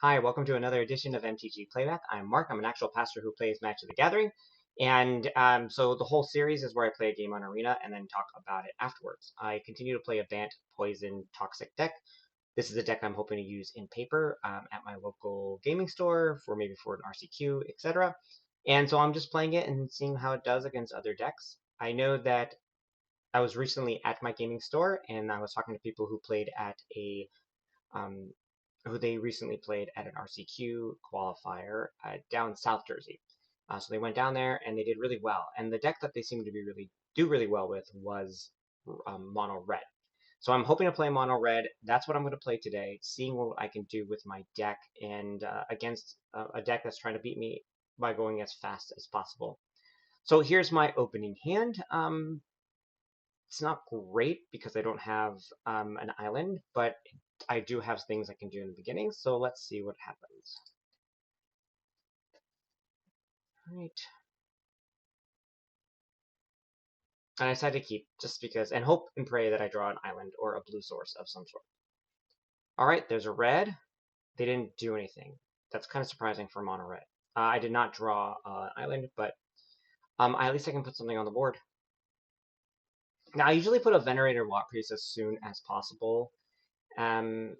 Hi, welcome to another edition of MTG Playback. I'm Mark. I'm an actual pastor who plays Magic the Gathering. And so the whole series is where I play a game on Arena and then talk about it afterwards. I continue to play a Bant Poison Toxic deck. This is a deck I'm hoping to use in paper at my local gaming store maybe for an RCQ, etc. And so I'm just playing it and seeing how it does against other decks. I know that I was recently at my gaming store and I was talking to people who played at um, who they recently played at an RCQ qualifier down in South Jersey. So they went down there and they did really well. And the deck that they seemed to be do really well with was mono red. So I'm hoping to play mono red. That's what I'm going to play today, seeing what I can do with my deck and against a deck that's trying to beat me by going as fast as possible. So here's my opening hand. It's not great because I don't have an island, but I do have things I can do in the beginning, so let's see what happens. All right. And I decided to keep just because, and hope and pray that I draw an island or a blue source of some sort. All right, there's a red. They didn't do anything. That's kind of surprising for mono red. I did not draw an island, but at least I can put something on the board. Now, I usually put a Venerated Rotpriest as soon as possible. And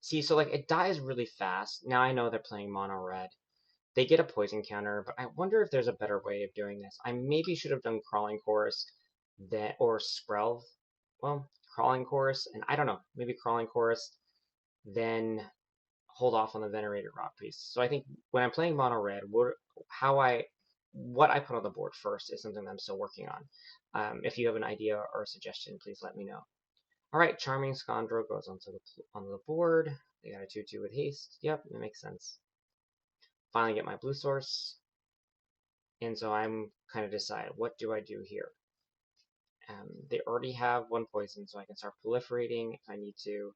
see, so like it dies really fast. Now I know they're playing mono red. They get a poison counter, but I wonder if there's a better way of doing this. I maybe should have done Crawling Chorus or Skrelv. Well, Crawling Chorus, and I don't know, maybe Crawling Chorus, then hold off on the Venerated Rotpriest. So I think when I'm playing mono red, what I put on the board first is something that I'm still working on. If you have an idea or a suggestion, please let me know. All right, Charming Scoundrel goes onto the board. They got a 2/2 with haste. Yep, that makes sense. Finally get my blue source. And so I'm kind of decide, what do I do here? They already have one poison, so I can start proliferating if I need to.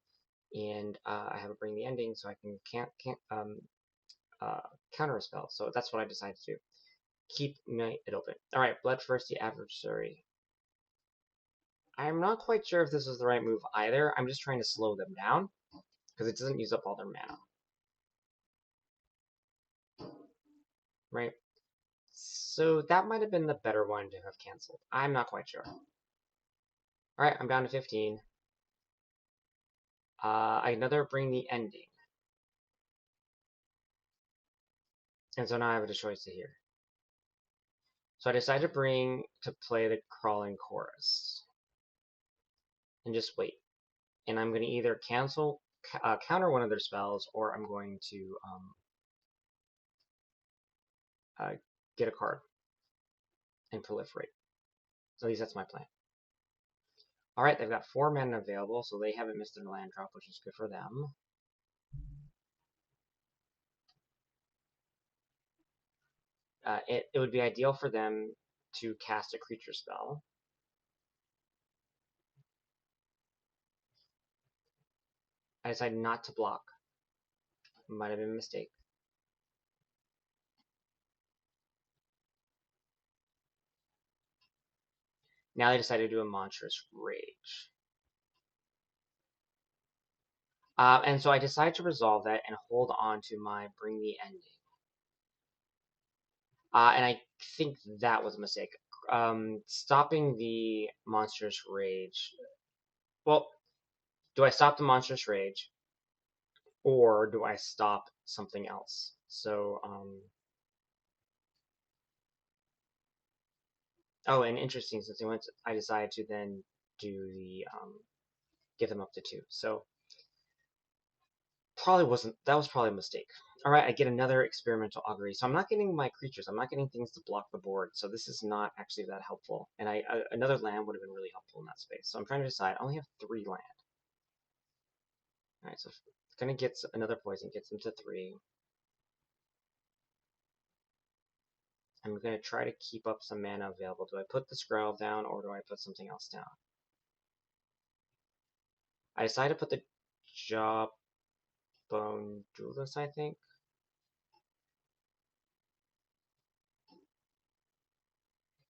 And I have a Bring the Ending, so I can counter a spell. So that's what I decided to do. Keep it open. All right, Bloodthirsty Adversary. I'm not quite sure if this was the right move either. I'm just trying to slow them down because it doesn't use up all their mana. Right? So that might have been the better one to have canceled. I'm not quite sure. Alright, I'm down to 15. Another Bring the Ending. And so now I have a choice here. So I decided to play the Crawling Chorus. And just wait. And I'm going to either counter one of their spells, or I'm going to get a card and proliferate. So at least that's my plan. Alright, they've got 4 mana available, so they haven't missed a land drop, which is good for them. It would be ideal for them to cast a creature spell. I decided not to block. Might have been a mistake. Now they decided to do a Monstrous Rage. And so I decided to resolve that and hold on to my Bring the Ending. And I think that was a mistake. Stopping the Monstrous Rage. Well, do I stop the Monstrous Rage? Or do I stop something else? So, oh, and interesting, since I decided to then do the, get them up to 2. So, that was probably a mistake. All right, I get another Experimental Augury. So I'm not getting my creatures. I'm not getting things to block the board. So this is not actually that helpful. And another land would have been really helpful in that space. So I'm trying to decide. I only have 3 land. All right, so gonna get another poison, gets them to 3. I'm gonna try to keep up some mana available. Do I put the Skrelv down or do I put something else down? I decided to put the Jawbone Dualist, I think.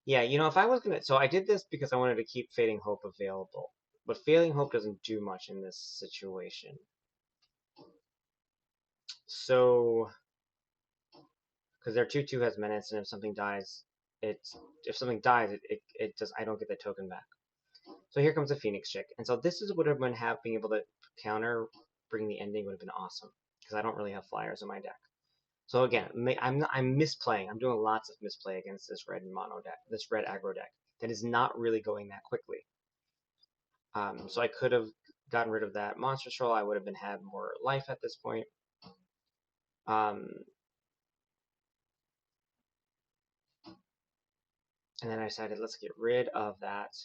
Yeah, if I was gonna, so I did this because I wanted to keep Fading Hope available. But Failing Hope doesn't do much in this situation. So, because their 2/2 has menace, and if something dies, it does. I don't get the token back. So here comes the Phoenix Chick, and so this is would have been being able to counter bring the ending would have been awesome because I don't really have flyers in my deck. So again, I'm misplaying. I'm doing lots of misplay against this red mono deck, this red aggro deck that is not really going that quickly. So I could have gotten rid of that monster troll. I would have had more life at this point. And then I decided let's get rid of that.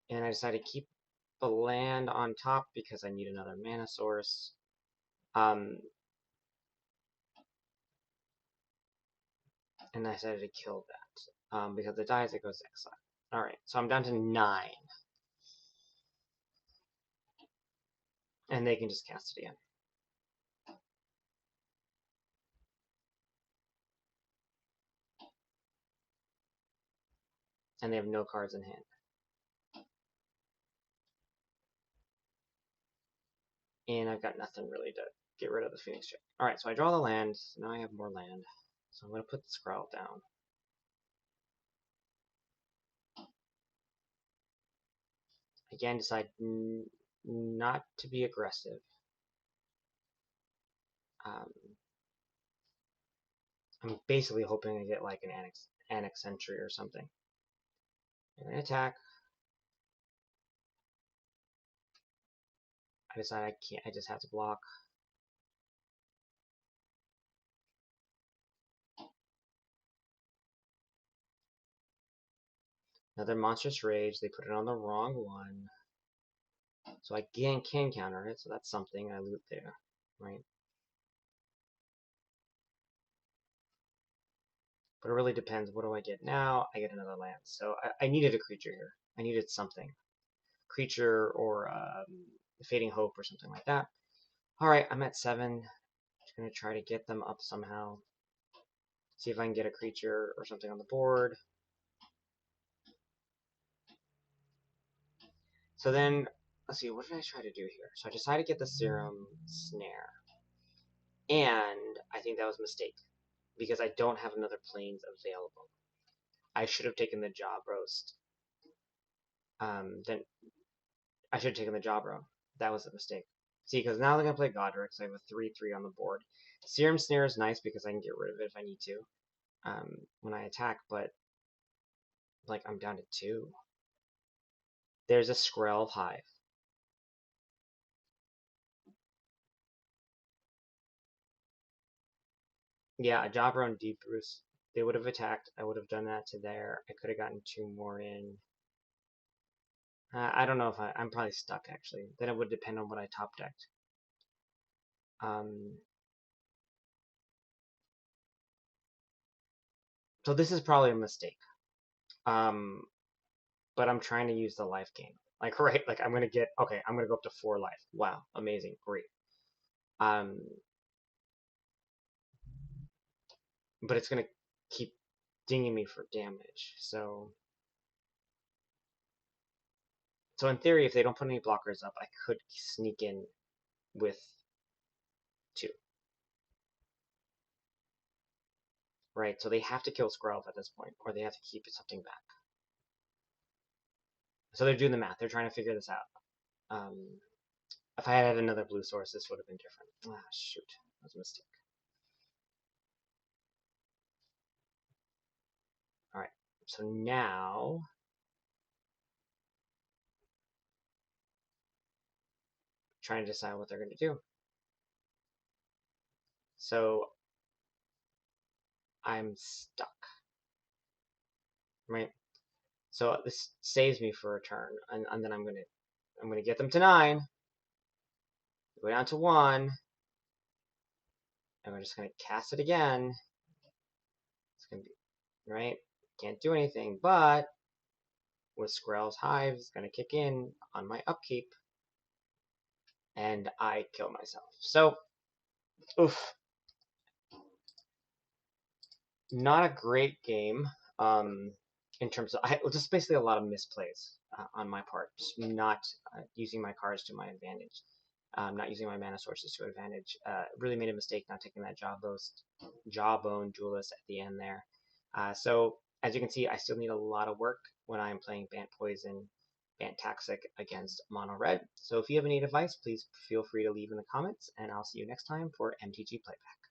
And I decided to keep the land on top because I need another mana source. And I decided to kill that because it dies, it goes to exile. All right, so I'm down to 9, and they can just cast it again. And they have no cards in hand. And I've got nothing really to get rid of the Phoenix Chick. All right, so I draw the land. So now I have more land. So I'm going to put the Skrelv down. Again, decide not to be aggressive. I'm basically hoping I get like an Annex Sentry or something. I'm going to attack. I decide I can't. I just have to block. Another Monstrous Rage. They put it on the wrong one. So I can counter it, so that's something. I loot there, right? But it really depends. What do I get now? I get another land. So I needed a creature here. I needed something. Creature or Fading Hope or something like that. Alright, I'm at 7. Just going to try to get them up somehow. See if I can get a creature or something on the board. So then, let's see, what did I try to do here? So I decided to get the Serum Snare. And I think that was a mistake. Because I don't have another planes available. I should have taken the Job Roast. Then I should have taken the Jawbone. That was a mistake. See, because now they're going to play Godric, so I have a 3/3 on the board. Serum Snare is nice because I can get rid of it if I need to when I attack, but like I'm down to 2. There's a Skrelv Hive. Yeah, a Jawbone Deep Roost. They would have attacked. I would have done that to there. I could have gotten 2 more in. I don't know if I'm probably stuck actually. Then it would depend on what I top decked. So this is probably a mistake. But I'm trying to use the life gain. Like, right, like I'm gonna get, okay, I'm gonna go up to 4 life. Wow, amazing, great. But it's gonna keep dinging me for damage. So in theory, if they don't put any blockers up, I could sneak in with 2. Right, so they have to kill Skrelv at this point, or they have to keep something back. So they're doing the math. They're trying to figure this out. If I had another blue source, this would have been different. Ah, shoot. That was a mistake. Alright, so now trying to decide what they're going to do. So I'm stuck. Right? So this saves me for a turn, and then I'm gonna get them to 9. Go down to 1. And we're just gonna cast it again. It's gonna be right. Can't do anything, but with Skrelv's Hive, it's gonna kick in on my upkeep, and I kill myself. So, oof, not a great game. in terms of just basically a lot of misplays on my part, just not using my cards to my advantage, not using my mana sources to advantage. Really made a mistake not taking that Jawbone Dualist at the end there. So as you can see, I still need a lot of work when I'm playing Bant Poison, Bant Toxic against Mono Red. So if you have any advice, please feel free to leave in the comments, and I'll see you next time for MTG Playback.